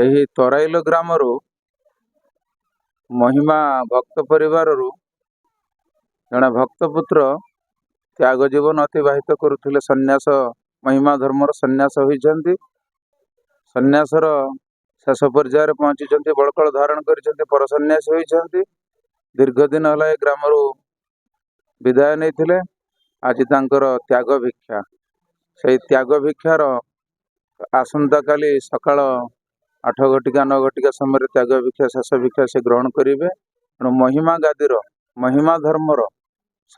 ଏହି ତରାଇଲ ଗ୍ରାମରୁ महिमा भक्त परिवार जड़े भक्तपुत्र त्याग जीवन अतिबाहित करुले सन्यास महिमा धर्मर सन्यास होती सन्यासर शेष पर्यायर पहुंची बड़कल धारण कर पर सन्यास होती दीर्घ दिन है ग्राम विदाय नहीं आज त्याग भिक्षा से त्याग भिक्षार आसंता काली सकाळ 8 घटिका 9 घटिका समय त्याग भिक्षा शेष भिक्षा से ग्रहण करेंगे। तेणु महिमा गादीर महिमा धर्मर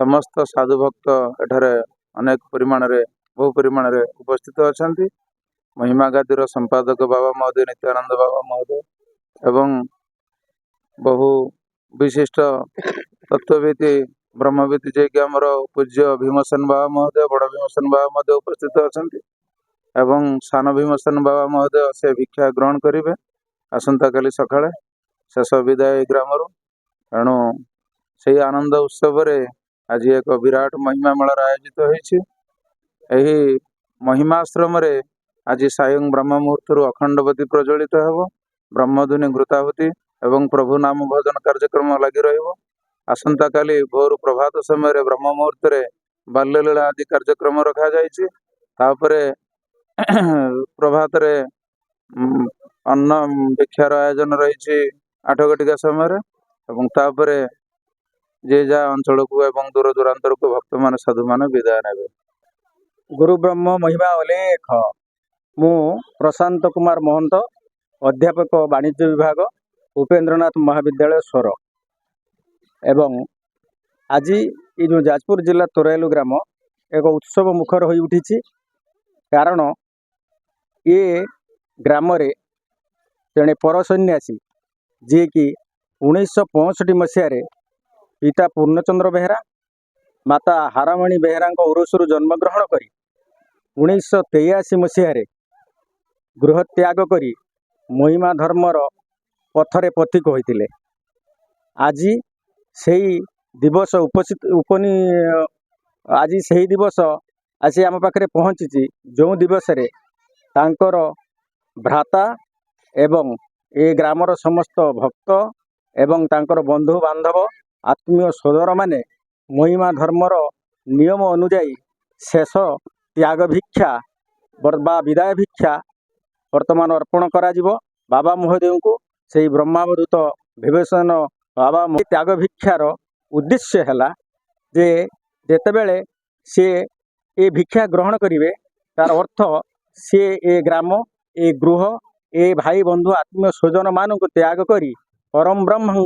समस्त साधु भक्त एठारे अनेक परिमाण बहु परिमाण उपस्थित अच्छा। महिमा गादीर संपादक बाबा महोदय नित्यानंद बाबा महोदय एवं बहु विशिष्ट तत्वविद ब्रह्मविद जे कि आमर पूज्य भीमसेन बाबा महोदय बड़ भीमसेन बाबा महोदय उपस्थित अच्छा एवं सान भीमसेन बाबा महोदय से भिक्षा ग्रहण करेंगे आसंता काली सकाळे शेष विदाय ग्राम। तेणु से आनंद उत्सव आज एक विराट महिमा मेलार आयोजित होती महिमाश्रम आज सायं ब्रह्म मुहूर्त अखंडवती प्रज्वलित हो ब्रह्मध्वनि घृताहुति एवं प्रभु नाम भजन कार्यक्रम लगी रसंता काली भोर प्रभात समय ब्रह्म मुहूर्त बाल्यलीला आदि कार्यक्रम रखा जापर प्रभात अन्न भिक्षार आयोजन रही 8 घटिका समय जे जा अंचल को एवं दूर दूरांतर को भक्त मान साधु मान विदाय ने। गुरु ब्रह्म महिमा अलेख मु प्रशांत कुमार महंत अध्यापक वाणिज्य विभाग उपेन्द्रनाथ महाविद्यालय स्वर एवं आज ये जो जाजपुर जिला तोराइल ग्राम एक उत्सव मुखर हो उठी कारण ये ग्राम रे जड़े पर सन्यासी जी कि 1965 मसीह पिता पूर्णचंद्र बेहेरा माता हारामणि बेहेरा उरुसु जन्मग्रहण कर 1983 मसीह गृह त्याग करी महिमा धर्मर पथरे पथिक होते आज से दिवस उपनी आज से दिवस आसी आम पाखे पहुँची जो दिवस रे तांकर भ्राता एवं ए ग्रामर समस्त भक्त एवं तांकर बंधु बांधव आत्मीय सोदर माने महिमा धर्मर नियम अनुजाई शेष त्याग भिक्षा बा विदाय भिक्षा वर्तमान अर्पण करा जिवो बाबा महोदय को से ब्रह्मावृत विभूषण बाबा त्याग भिक्षार उद्देश्य है जे जेतेबेले से ए भिक्षा ग्रहण करिवे तार अर्थ से ए ग्राम ए गृह ए भाई बंधु आत्मीय स्वजन मान को त्याग करी परम ब्रह्म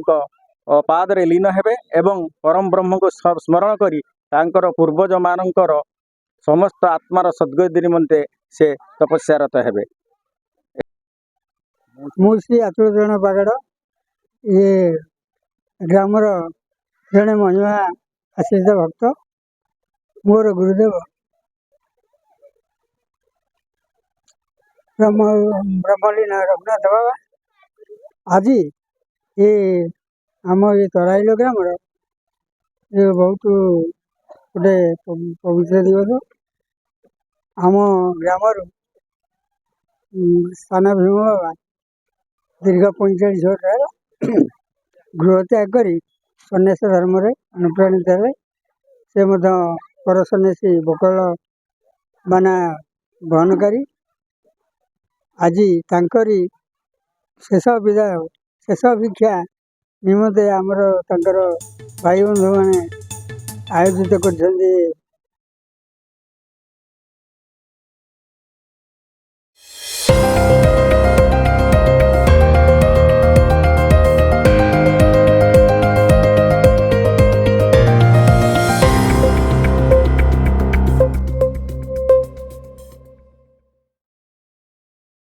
पादरे लीन हेबे एवं परम ब्रह्म को स्मरण करी तांकर पूर्वज मानकर समस्त आत्मार सद्गति निमंते से तपस्यारत हेबे। मुसी अतुलचरण पागड़ ये ग्रामर जड़े महिमा आश्रित भक्त मोर गुरुदेव ब्रह्मलीन रघुनाथ बाबा आज ये आम ये तराइल ग्राम ये बहुत गोटे पवित्र दिवस आम ग्राम स्थान भीम बाबा दीर्घ 45 वर्ष गृह त्याग कर सन्यास धर्म अनुप्राणित है से पर सन्यासी बकल बाना बहनकारी आज तांकरी शेष विदाय शेष भिक्षा निमंते आमर भाई बंधु मैंने आयोजित कर